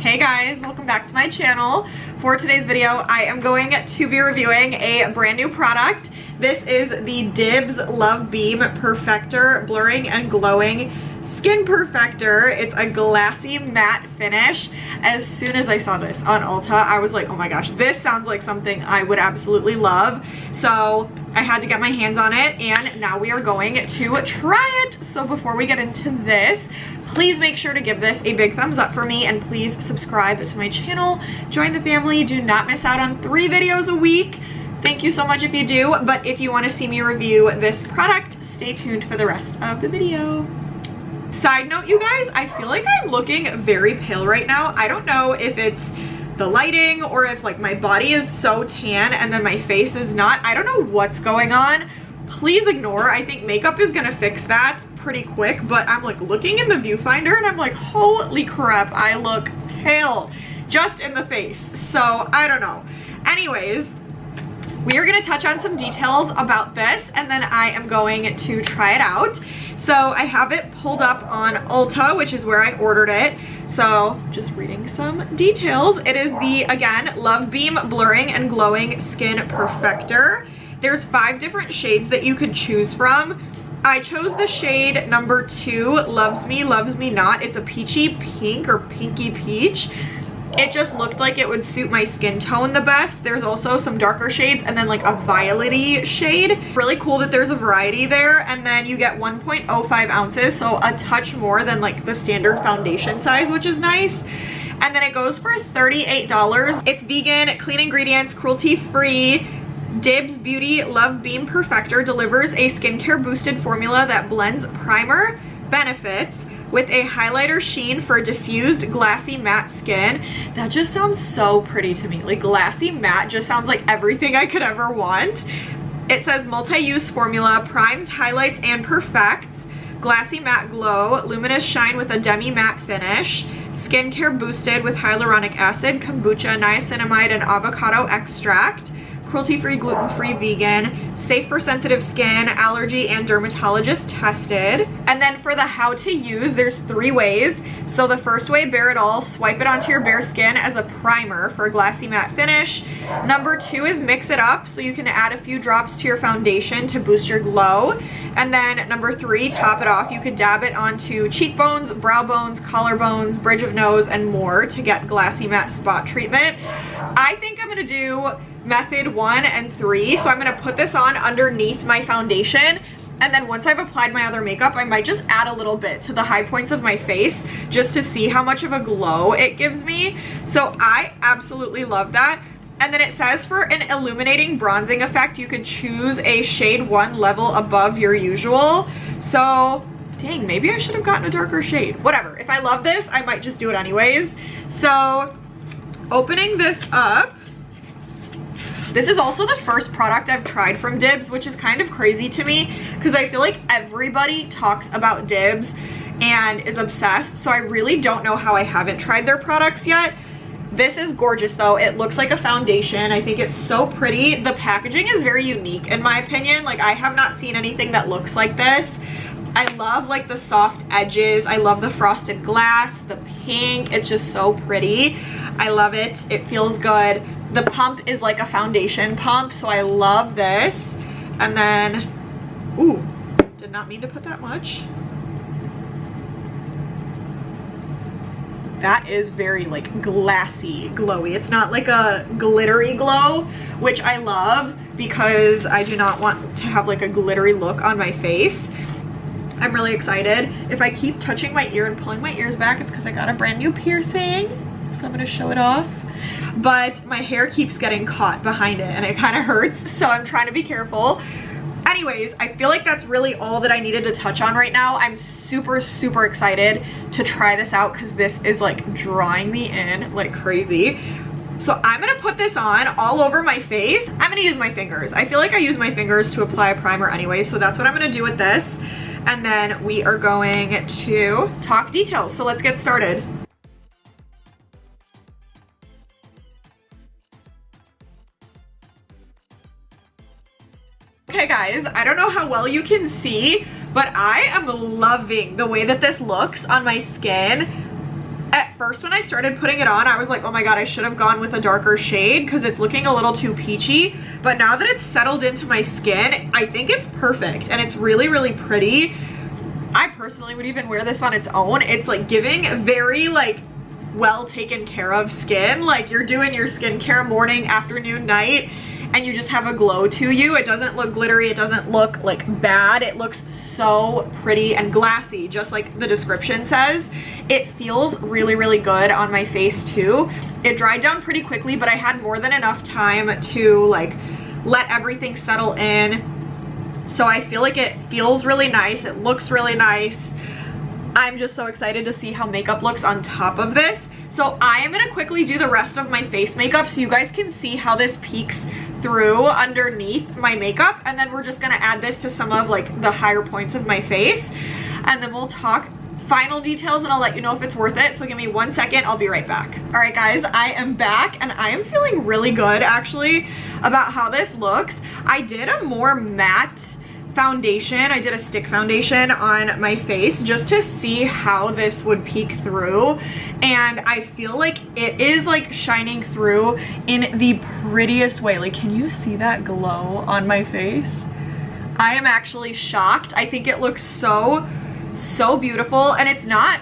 Hey guys, welcome back to my channel. For today's video, I am going to be reviewing a brand new product. This is the Dibs Love Beam Perfector Blurring and Glowing Skin Perfector. It's a glassy matte finish. As soon as I saw this on Ulta, I was like, oh my gosh, this sounds like something I would absolutely love. So I had to get my hands on it, and now we are going to try it. So before we get into this, please make sure to give this a big thumbs up for me, and please subscribe to my channel. Join the family. Do not miss out on 3 videos a week. Thank you so much if you do, but if you want to see me review this product, stay tuned for the rest of the video. Side note, you guys, I feel like I'm looking very pale right now. I don't know if it's the lighting or if like my body is so tan and then my face is not. I don't know what's going on. Please ignore. I think makeup is gonna fix that pretty quick, but I'm like looking in the viewfinder and I'm like, holy crap, I look pale just in the face. So I don't know. Anyways, we are going to touch on some details about this, and then I am going to try it out. So I have it pulled up on Ulta, which is where I ordered it. So just reading some details. It is the, again, Love Beam Blurring and Glowing Skin Perfector. There's 5 different shades that you could choose from. I chose the shade number 2, Loves Me, Loves Me Not. It's a peachy pink or pinky peach. It just looked like it would suit my skin tone the best. There's also some darker shades and then like a violet-y shade. Really cool that there's a variety there. And then you get 1.05 ounces, so a touch more than like the standard foundation size, which is nice. And then it goes for $38. It's vegan, clean ingredients, cruelty-free. Dibs Beauty Love Beam Perfector delivers a skincare boosted formula that blends primer benefits with a highlighter sheen for diffused glassy matte skin. That just sounds so pretty to me. Like glassy matte just sounds like everything I could ever want. It says multi-use formula, primes, highlights, and perfects. Glassy matte glow, luminous shine with a demi matte finish. Skincare boosted with hyaluronic acid, kombucha, niacinamide, and avocado extract. Cruelty-free, gluten-free, vegan, safe for sensitive skin, allergy and dermatologist tested. And then for the how to use, there's 3 ways. So the first way, bare it all, swipe it onto your bare skin as a primer for a glassy matte finish. Number 2 is mix it up, so you can add a few drops to your foundation to boost your glow. And then number 3, top it off. You could dab it onto cheekbones, brow bones, collarbones, bridge of nose, and more to get glassy matte spot treatment. I think I'm gonna do method 1 and 3. So I'm gonna put this on underneath my foundation, and then once I've applied my other makeup, I might just add a little bit to the high points of my face just to see how much of a glow it gives me. So I absolutely love that. And then it says for an illuminating bronzing effect, you could choose a shade 1 level above your usual. So dang, maybe I should have gotten a darker shade. Whatever, if I love this, I might just do it anyways. So opening this up, this is also the first product I've tried from Dibs, which is kind of crazy to me because I feel like everybody talks about Dibs and is obsessed. So I really don't know how I haven't tried their products yet. This is gorgeous though. It looks like a foundation. I think it's so pretty. The packaging is very unique in my opinion. Like I have not seen anything that looks like this. I love like the soft edges. I love the frosted glass, the pink. It's just so pretty. I love it. It feels good. The pump is like a foundation pump, so I love this. And then, ooh, did not mean to put that much. That is very like glassy, glowy. It's not like a glittery glow, which I love because I do not want to have like a glittery look on my face. I'm really excited. If I keep touching my ear and pulling my ears back, it's because I got a brand new piercing. So I'm gonna show it off. But my hair keeps getting caught behind it and it kind of hurts, so I'm trying to be careful. Anyways, I feel like that's really all that I needed to touch on right now. I'm super, super excited to try this out because this is like drawing me in like crazy. So I'm gonna put this on all over my face. I'm gonna use my fingers. I feel like I use my fingers to apply a primer anyway, so that's what I'm gonna do with this. And then we are going to talk details. So let's get started. Okay guys, I don't know how well you can see, but I am loving the way that this looks on my skin. At first when I started putting it on, I was like, oh my god, I should have gone with a darker shade because it's looking a little too peachy. But now that it's settled into my skin, I think it's perfect and it's really, really pretty. I personally would even wear this on its own. It's like giving very like well taken care of skin, like you're doing your skincare morning, afternoon, night, and you just have a glow to you. It doesn't look glittery, it doesn't look like bad. It looks so pretty and glassy, just like the description says. It feels really, really good on my face too. It dried down pretty quickly, but I had more than enough time to like let everything settle in. So I feel like it feels really nice, it looks really nice. I'm just so excited to see how makeup looks on top of this. So I am gonna quickly do the rest of my face makeup so you guys can see how this peeks through underneath my makeup, and then we're just gonna add this to some of like the higher points of my face, and then we'll talk final details and I'll let you know if it's worth it. So give me 1 second, I'll be right back. All right guys, I am back and I am feeling really good actually about how this looks. I did a more matte foundation. I did a stick foundation on my face just to see how this would peek through, and I feel like it is like shining through in the prettiest way. Like, can you see that glow on my face? I am actually shocked. I think it looks so beautiful, and it's not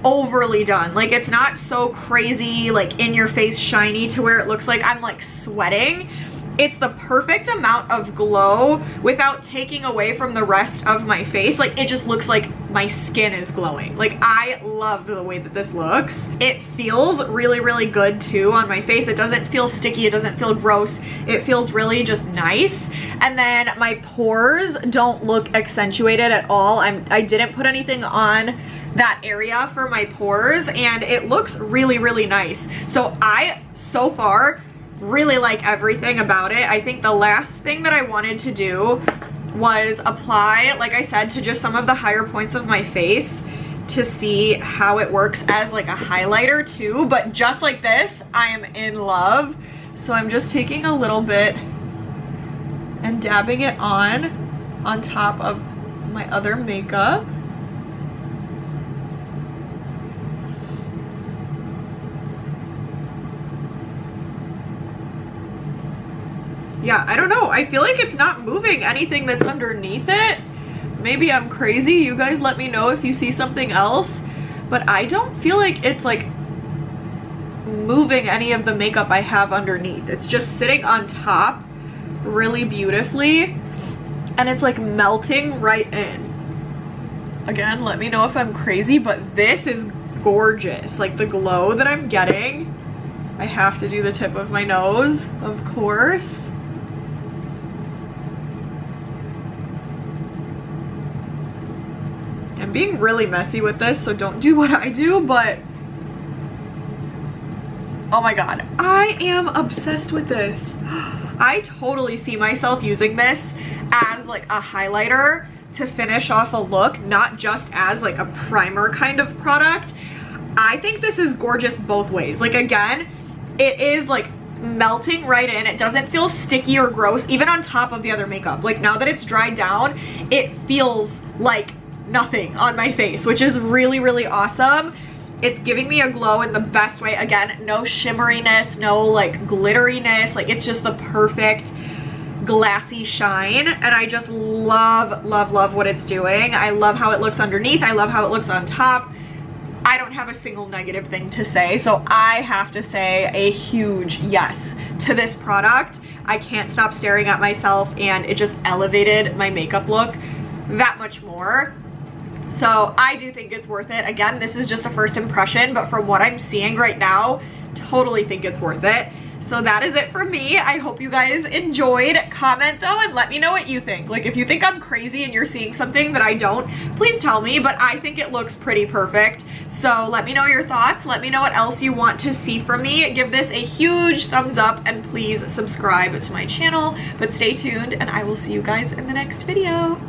overly done. Like, it's not so crazy like in your face shiny to where it looks like I'm like sweating. It's the perfect amount of glow without taking away from the rest of my face. Like, it just looks like my skin is glowing. Like, I love the way that this looks. It feels really, really good too on my face. It doesn't feel sticky, it doesn't feel gross. It feels really just nice. And then my pores don't look accentuated at all. I didn't put anything on that area for my pores, and it looks really, really nice. So I, so far, really like everything about it. I think the last thing that I wanted to do was apply, like I said, to just some of the higher points of my face to see how it works as like a highlighter too. But just like this, I am in love. So I'm just taking a little bit and dabbing it on top of my other makeup. Yeah, I don't know. I feel like it's not moving anything that's underneath it. Maybe I'm crazy. You guys let me know if you see something else. But I don't feel like it's like moving any of the makeup I have underneath. It's just sitting on top really beautifully. And it's like melting right in. Again, let me know if I'm crazy, but this is gorgeous. Like, the glow that I'm getting. I have to do the tip of my nose, of course. I'm being really messy with this, so don't do what I do, but oh my god, I am obsessed with this. I totally see myself using this as like a highlighter to finish off a look, not just as like a primer kind of product. I think this is gorgeous both ways. Like, again, it is like melting right in. It doesn't feel sticky or gross, even on top of the other makeup. Like, now that it's dried down, it feels like nothing on my face, which is really, really awesome. It's giving me a glow in the best way. Again, no shimmeriness, no like glitteriness. Like, it's just the perfect glassy shine, and I just love, love, love what it's doing. I love how it looks underneath. I love how it looks on top. I don't have a single negative thing to say, so I have to say a huge yes to this product. I can't stop staring at myself, and it just elevated my makeup look that much more. So I do think it's worth it. Again, this is just a first impression, but from what I'm seeing right now, totally think it's worth it. So that is it for me. I hope you guys enjoyed. Comment though and let me know what you think. Like, if you think I'm crazy and you're seeing something that I don't, please tell me, but I think it looks pretty perfect. So let me know your thoughts. Let me know what else you want to see from me. Give this a huge thumbs up and please subscribe to my channel. But stay tuned and I will see you guys in the next video.